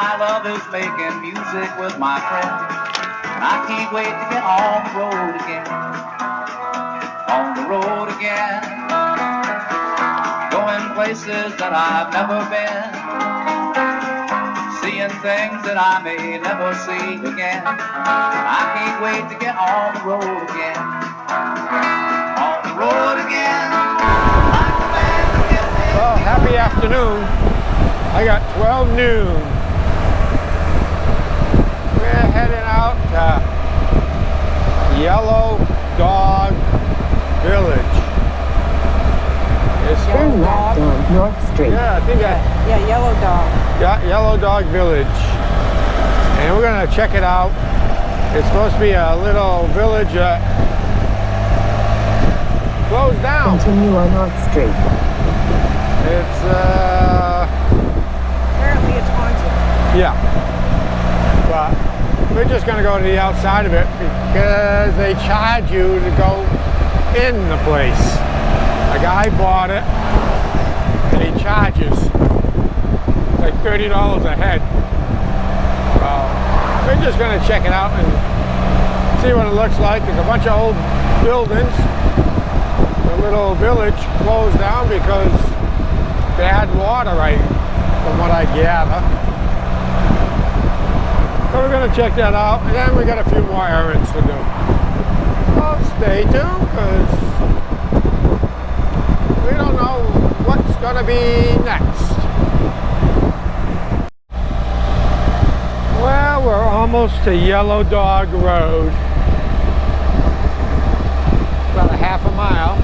I love is making music with my friends. And I can't wait to get on the road again. On the road again. Going places that I've never been. Seeing things that I may never see again. I can't wait to get on the road again. On the road again. Well, happy afternoon. I got 12 noon. We're heading out to Yellow Dog Village. It's Turn left on North Street. Yeah, I think Yeah, Yellow Dog. Yeah, Yellow Dog Village. And we're gonna check it out. It's supposed to be a little village closed down. Continue on North Street. It's Apparently it's haunted. yeah. But we're just gonna go to the outside of it because they charge you to go in the place. A guy bought it and he charges like $30 a head. We're just gonna check it out and see what it looks like. There's a bunch of old buildings. The little village closed down because bad water, from what I gather. So we're gonna check that out, and then we got a few more errands to do. So stay tuned, because we don't know what's gonna be next. Well, we're almost to Yellow Dog Road. About a half a mile.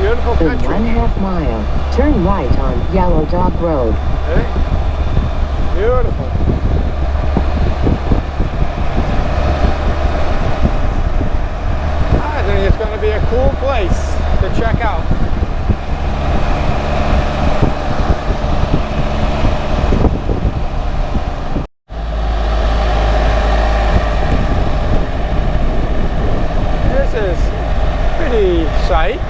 Beautiful In country. 1/2 mile, turn right on Yellow Dog Road. Okay. Beautiful. I think it's going to be a cool place to check out. This is a pretty sight.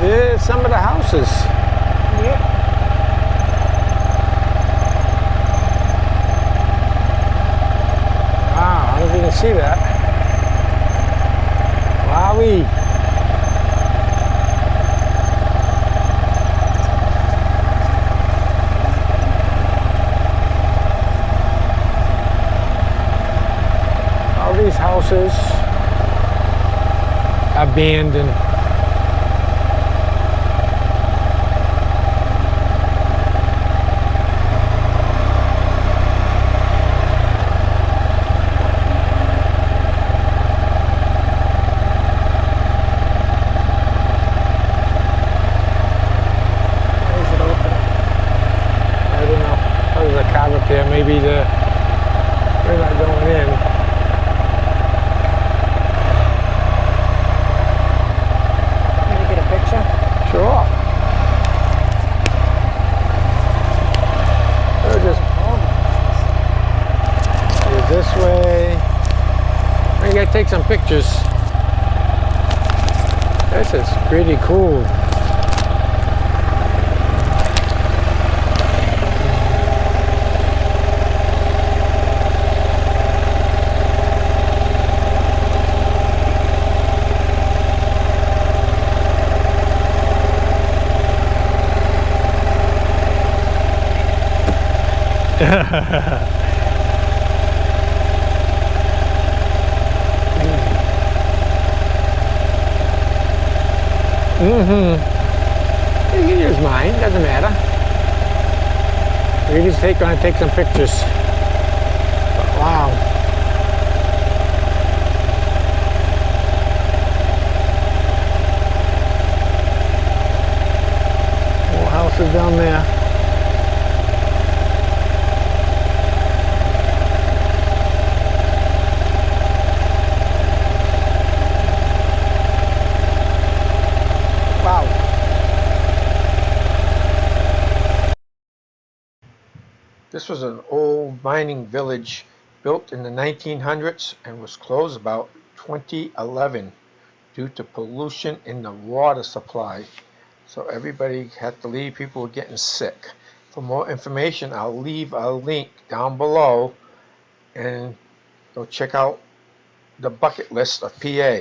Here's some of the houses. Yep. Wow, I don't know if you can see that. Wowee. All these houses abandoned. There, maybe we're not going in. Can you get a picture? Sure. We're just go this way. We gotta take some pictures. This is pretty cool. You can use mine, doesn't matter. We're just gonna take some pictures. Wow. More houses down there. This was an old mining village built in the 1900s and was closed about 2011 due to pollution in the water supply. So everybody had to leave. People were getting sick. For more information, I'll leave a link down below and go check out the bucket list of PA.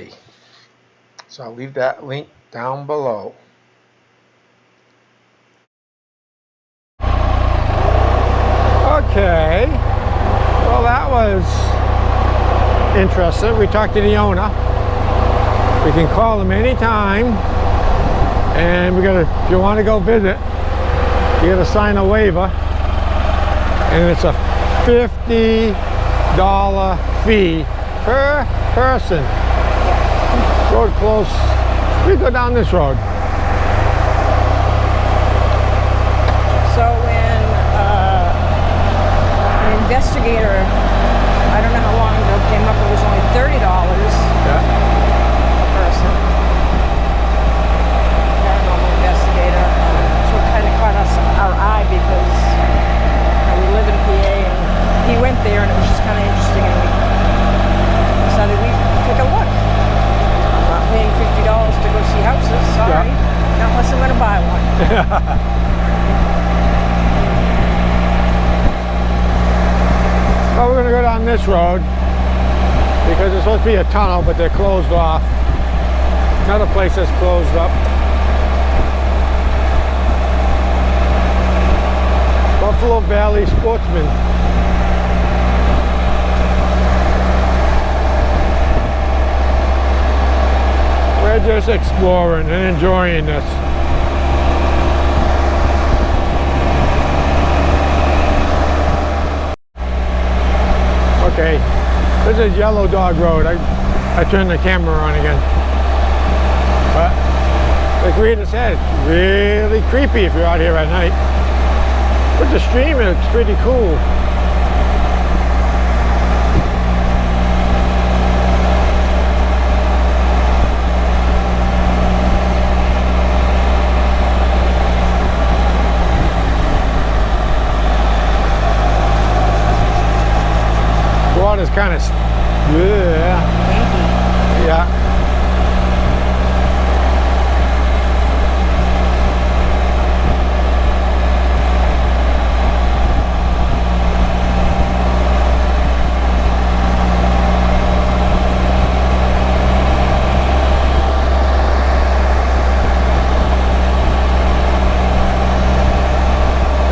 So I'll leave that link down below. Okay, well that was interesting. We talked to the owner. We can call him anytime, and if you want to go visit, you gotta sign a waiver, and it's a $50 fee per person. Road close. We go down this road. So when an investigator, I don't know how long ago, came up, it was only $30 Yeah. a person. Paranormal investigator. That's what kind of caught our eye because we live in PA and he went there and it was just kind of interesting and we decided we'd take a look. I'm not paying $50 to go see houses, sorry. Not unless I'm going to buy one. Well, we're going to go down this road because it's supposed to be a tunnel, but they're closed off. Another place that's closed up. Buffalo Valley Sportsman. We're just exploring and enjoying this. Okay, this is Yellow Dog Road. I turned the camera on again. But like Rita said, it's really creepy if you're out here at night. But the stream looks pretty cool. Water's kind of, yeah.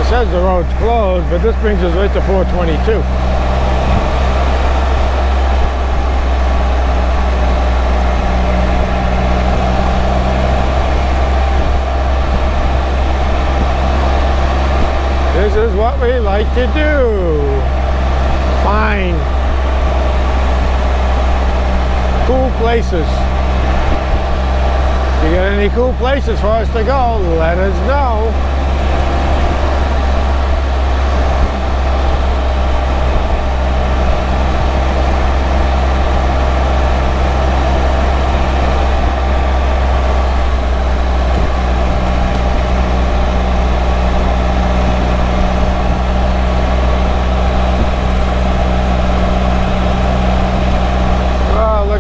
It says the road's closed, but this brings us right to 422. This is what we like to do. Find cool places. If you got any cool places for us to go, let us know.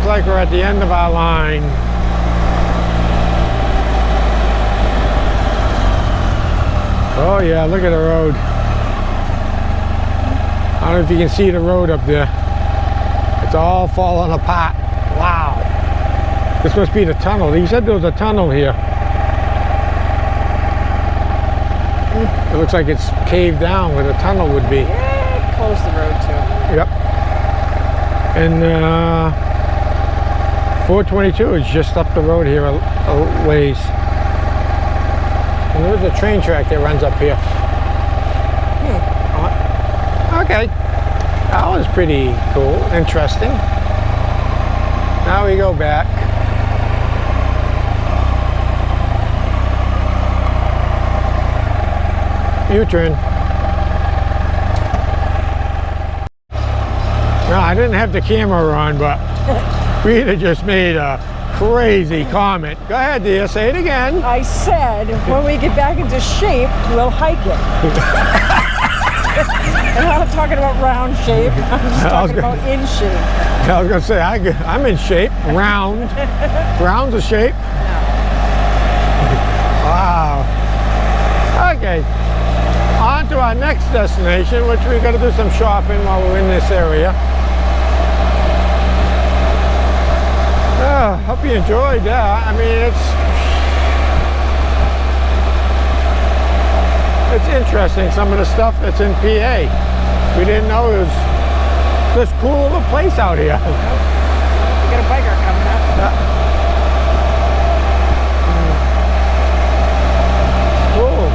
Like we're at the end of our line. Oh yeah, look at the road. I don't know if you can see the road up there. It's all falling apart. Wow. This must be the tunnel. He said there was a tunnel here. It looks like it's caved down where the tunnel would be. Yeah, close the road too. Yep. And 422 is just up the road here a ways. And there's a train track that runs up here. Okay. That was pretty cool, interesting. Now we go back. U-turn. No, I didn't have the camera on, but Rita just made a crazy comment. Go ahead, dear, say it again. I said, when we get back into shape, we'll hike it. And I'm not talking about round shape. I'm just talking about in shape. I was gonna say I'm in shape. Round. Round's a shape. Wow. Okay. On to our next destination, which we're gonna do some shopping while we're in this area. Hope you enjoyed that. I mean, it's interesting, some of the stuff that's in PA. We didn't know it was this cool little place out here. We got a biker coming up. Cool.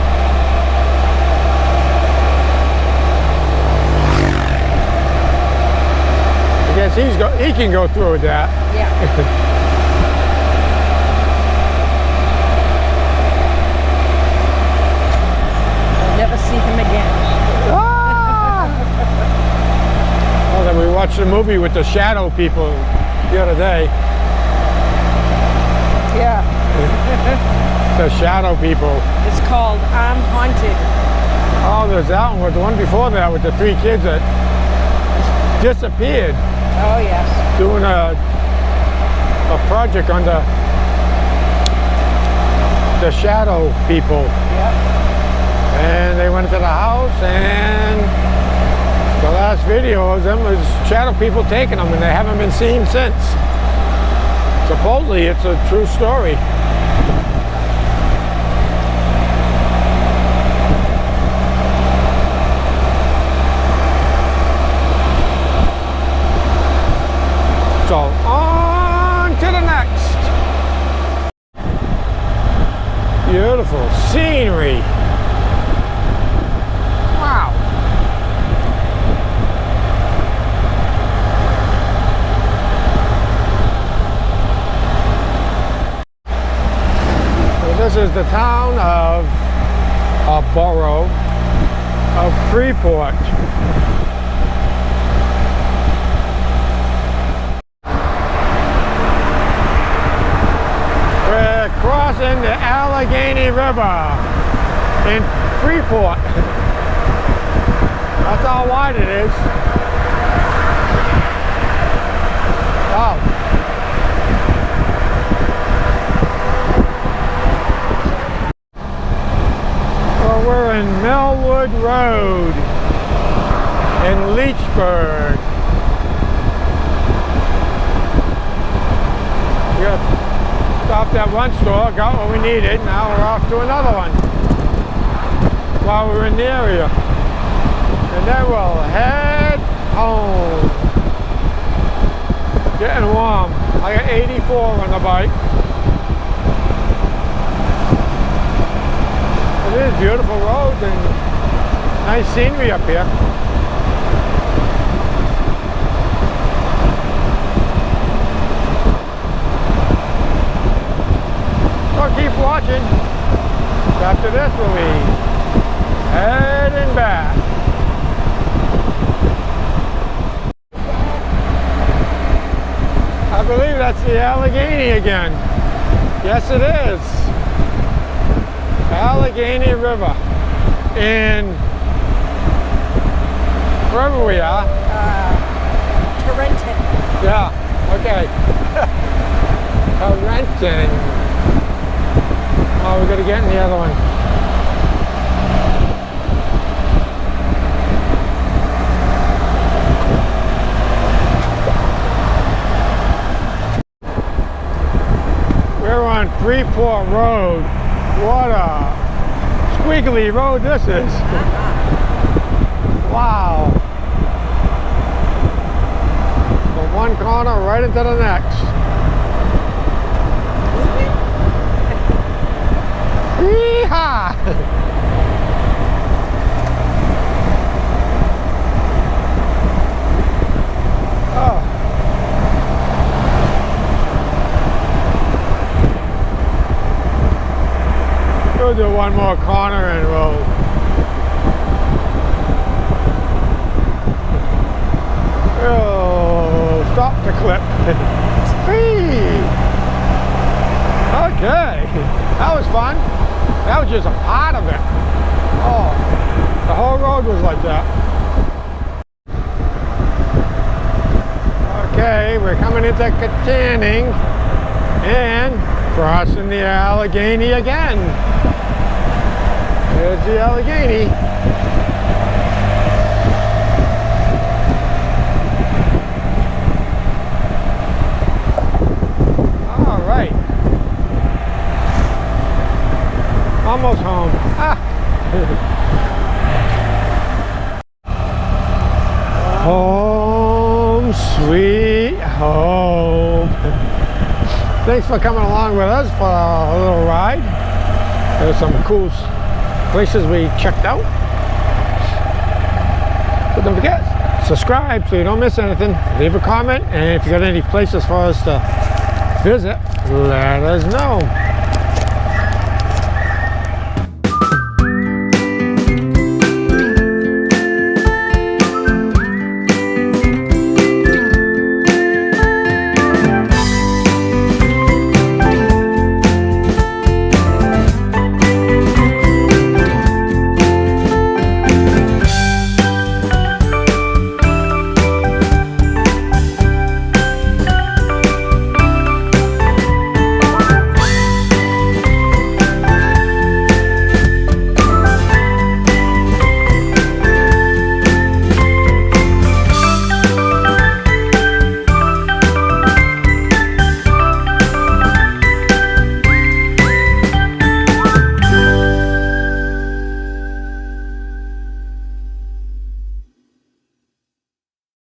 I guess he can go through with that. Yeah. Never see him again. Well, then we watched a movie with the shadow people the other day. Yeah. The shadow people. It's called I'm Haunted. Oh, there's that one. The one before that with the 3 kids that disappeared Oh, yes. doing a project on the shadow people. Yep. And they went to the house, and the last video of them was shadow people taking them, and they haven't been seen since. Supposedly it's a true story. So on to the next. Beautiful scenery. Wow. So this is the town of a borough of Freeport. We're crossing the Allegheny River in Freeport. That's how wide it is. Wow. Well, we're in Millwood Road in Leechburg. We stopped at one store, got what we needed. Now we're off to another one while we're in the area. And then we'll head home. Getting warm. I got 84 on the bike. It is beautiful roads and nice scenery up here. So keep watching. After this we'll be heading back. I believe that's the Allegheny again. Yes, it is. Allegheny River. In wherever we are. Torrenton. Yeah, okay. Torrenton. Oh, we gotta get in the other one. We're on Freeport Road. What a squiggly road this is. Wow. From one corner right into the next. Yeehaw! Oh. We'll do one more corner and we'll stop the clip. Okay, that was fun. That was just a part of it. Oh, the whole road was like like that. Okay, we're coming into Katanning and crossing the Allegheny again. There's the Allegheny. All right. Almost home. Home sweet home. Thanks for coming along with us for a little ride. There's some cool places we checked out. But don't forget, subscribe so you don't miss anything. Leave a comment, and if you got any places for us to visit, let us know.